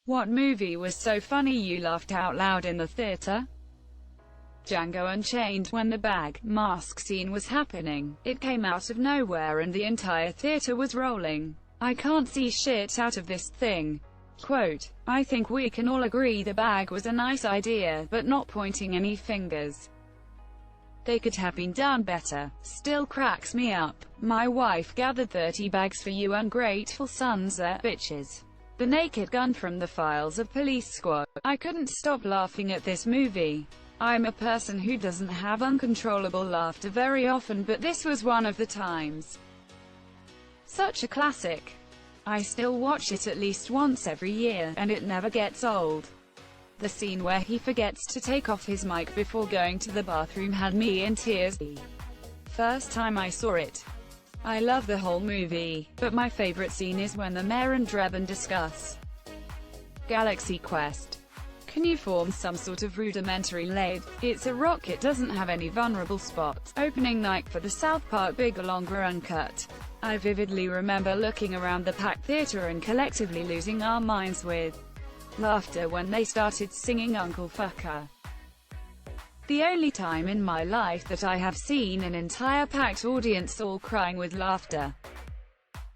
What movie was so funny you laughed out loud in the theater? Django Unchained. When the bag mask scene was happening, it came out of nowhere and the entire theater was rolling. I can't see shit out of this thing. Quote, I think we can all agree the bag was a nice idea, but not pointing any fingers. They could have been done better. Still cracks me up. My wife gathered 30 bags for you ungrateful sons of bitches. The Naked Gun from the Files of Police Squad. I couldn't stop laughing at this movie. I'm a person who doesn't have uncontrollable laughter very often, but this was one of the times. Such a classic. I still watch it at least once every year, and it never gets old. The scene where he forgets to take off his mic before going to the bathroom had me in tears the first time I saw it. I love the whole movie, but my favorite scene is when the mayor and Drebin discuss Galaxy Quest. Can you form some sort of rudimentary laid? It's a rock, it doesn't have any vulnerable spots. Opening night for the South Park Bigger Longer Uncut. I vividly remember looking around the packed theater and collectively losing our minds with laughter when they started singing Uncle Fucker. The only time in my life that I have seen an entire packed audience all crying with laughter.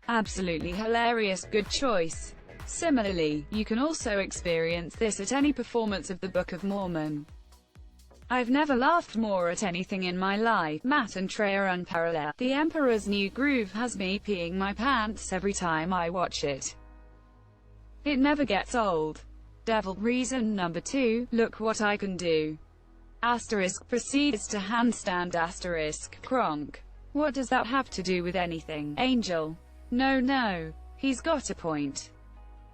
Absolutely hilarious, good choice. Similarly, you can also experience this at any performance of the Book of Mormon. I've never laughed more at anything in my life. Matt and Trey are unparalleled. The Emperor's New Groove has me peeing my pants every time I watch it. It never gets old. Devil reason number 2, look what I can do. Asterisk proceeds to handstand asterisk Kronk. What does that have to do with anything? Angel. No, he's got a point.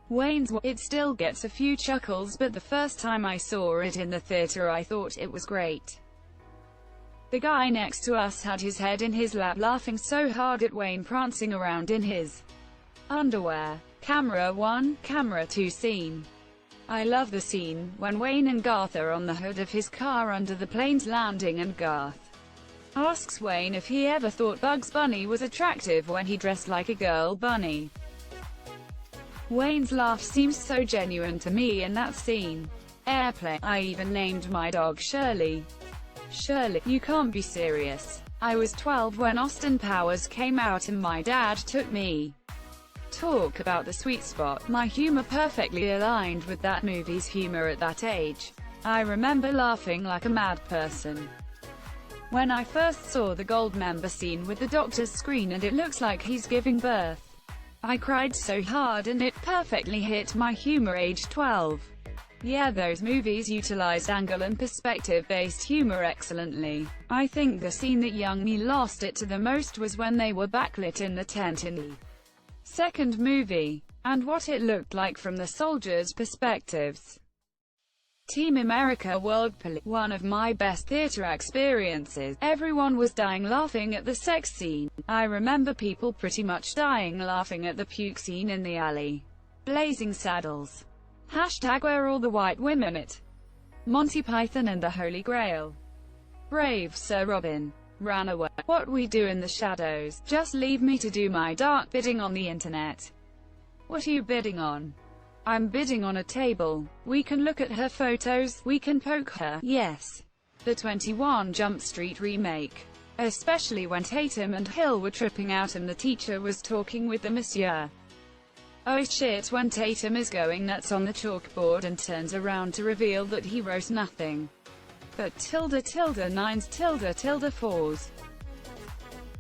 Wayne's it still gets a few chuckles, but the first time I saw it in the theater I thought it was great. The guy next to us had his head in his lap laughing so hard at Wayne prancing around in his underwear. Camera 1, Camera 2 scene. I love the scene when Wayne and Garth are on the hood of his car under the plane's landing and Garth asks Wayne if he ever thought Bugs Bunny was attractive when he dressed like a girl bunny. Wayne's laugh seems so genuine to me in that scene. Airplane. I even named my dog Shirley. Shirley, you can't be serious. I was 12 when Austin Powers came out and my dad took me. Talk about the sweet spot. My humor perfectly aligned with that movie's humor at that age. I remember laughing like a mad person when I first saw the Gold Member scene with the doctor's screen and it looks like he's giving birth. I cried so hard and it perfectly hit my humor age 12. Yeah, those movies utilized angle and perspective-based humor excellently. I think the scene that young me lost it to the most was when they were backlit in the tent in the second movie, and what it looked like from the soldiers' perspectives. Team America World Police. One of my best theater experiences. Everyone was dying laughing at the sex scene. I remember people pretty much dying laughing at the puke scene in the alley. Blazing Saddles. Hashtag where all the white women at. Monty Python and the Holy Grail. Brave Sir Robin. Ran away. What we do in the shadows. Just leave me to do my dark bidding on the internet. What are you bidding on? I'm bidding on a table. We can look at her photos, we can poke her. Yes. The 21 Jump Street remake. Especially when Tatum and Hill were tripping out and the teacher was talking with the monsieur. Oh shit, when Tatum is going nuts on the chalkboard and turns around to reveal that he wrote nothing but tilde tilde nines tilde tilde fours.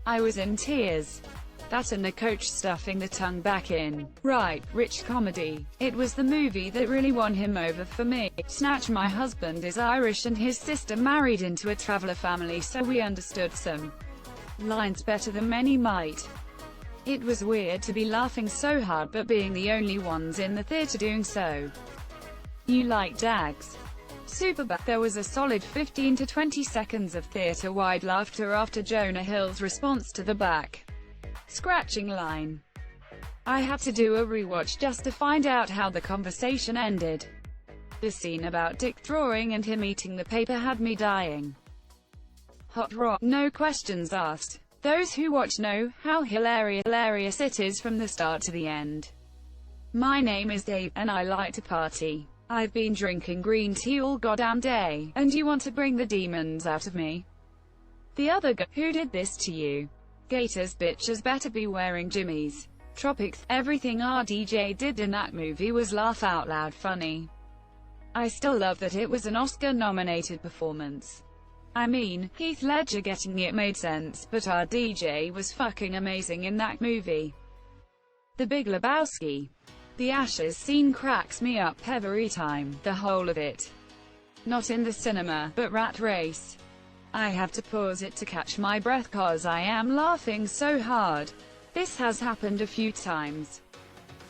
I was in tears. That and the coach stuffing the tongue back in. Right, rich comedy. It was the movie that really won him over for me. Snatch. My husband is Irish and his sister married into a traveler family, so we understood some lines better than many might. It was weird to be laughing so hard but being the only ones in the theater doing so. You like Dags? Superbad. There was a solid 15 to 20 seconds of theater-wide laughter after Jonah Hill's response to the back scratching line. I had to do a rewatch just to find out how the conversation ended. The scene about Dick drawing and him eating the paper had me dying. Hot Rock. No questions asked. Those who watch know how hilarious it is from the start to the end. My name is Dave, and I like to party. I've been drinking green tea all goddamn day, and you want to bring the demons out of me? The other guy, who did this to you? Gators bitches better be wearing jimmies. Tropics, everything our DJ did in that movie was laugh out loud funny. I still love that it was an Oscar-nominated performance. I mean, Heath Ledger getting it made sense, but our DJ was fucking amazing in that movie. The Big Lebowski. The Ashes scene cracks me up every time, the whole of it. Not in the cinema, but Rat Race. I have to pause it to catch my breath cause I am laughing so hard. This has happened a few times.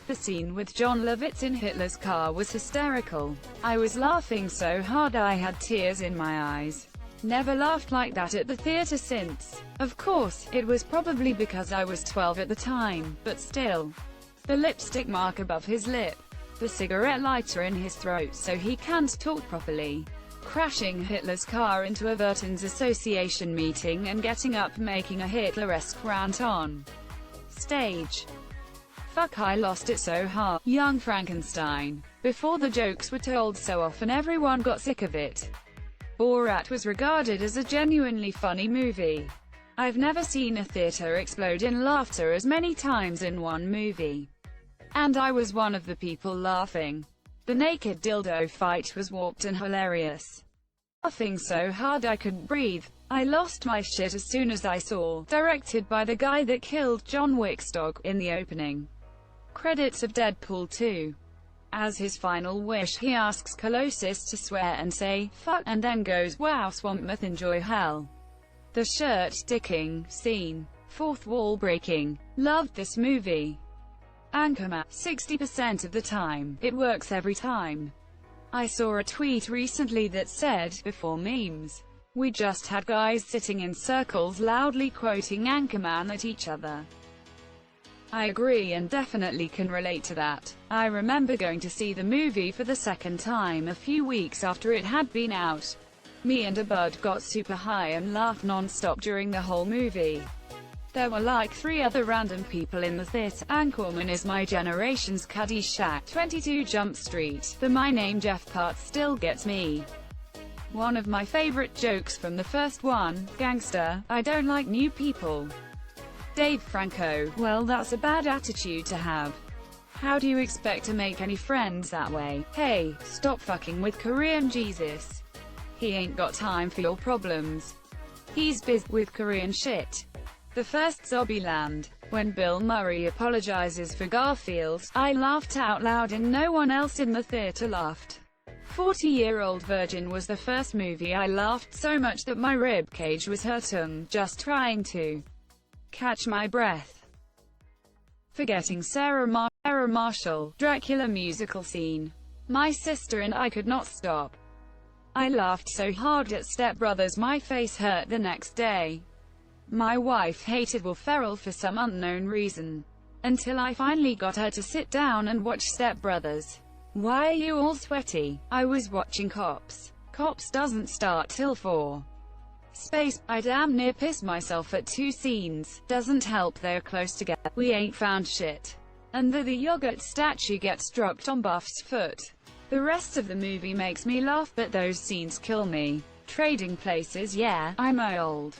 The scene with John Lovitz in Hitler's car was hysterical. I was laughing so hard I had tears in my eyes. Never laughed like that at the theater since. Of course, it was probably because I was 12 at the time, but still. The lipstick mark above his lip. The cigarette lighter in his throat so he can't talk properly. Crashing Hitler's car into a Veterans Association meeting and getting up making a Hitler-esque rant on stage. Fuck, I lost it so hard. Young Frankenstein. Before the jokes were told so often everyone got sick of it. Borat was regarded as a genuinely funny movie. I've never seen a theater explode in laughter as many times in one movie. And I was one of the people laughing. The naked dildo fight was warped and hilarious. Laughing so hard I couldn't breathe. I lost my shit as soon as I saw, directed by the guy that killed John Wick's dog, in the opening credits of Deadpool 2. As his final wish, he asks Colossus to swear and say, fuck, and then goes, wow Swampmouth enjoy hell. The shirt-sticking scene. Fourth wall breaking. Loved this movie. Anchorman. 60% of the time. It works every time. I saw a tweet recently that said, before memes, we just had guys sitting in circles loudly quoting Anchorman at each other. I agree and definitely can relate to that. I remember going to see the movie for the second time a few weeks after it had been out. Me and a bud got super high and laughed non-stop during the whole movie. There were like 3 other random people in the theater. Anchorman is my generation's Caddyshack. 22 Jump Street. The My Name Jeff part still gets me. One of my favorite jokes from the first one, gangster, I don't like new people. Dave Franco, well that's a bad attitude to have. How do you expect to make any friends that way? Hey, stop fucking with Korean Jesus. He ain't got time for your problems. He's busy with Korean shit. The first Zombieland. When Bill Murray apologizes for Garfield, I laughed out loud and no one else in the theater laughed. 40-Year-Old Virgin was the first movie I laughed so much that my rib cage was hurting, just trying to catch my breath. Forgetting Sarah Marshall. Dracula musical scene. My sister and I could not stop. I laughed so hard at Step Brothers my face hurt the next day. My wife hated Will Ferrell for some unknown reason. Until I finally got her to sit down and watch Step Brothers. Why are you all sweaty? I was watching Cops. Cops doesn't start till 4. I damn near pissed myself at 2 scenes. Doesn't help they're close together. We ain't found shit. And the yogurt statue gets dropped on Buff's foot. The rest of the movie makes me laugh but those scenes kill me. Trading Places, yeah, I'm old.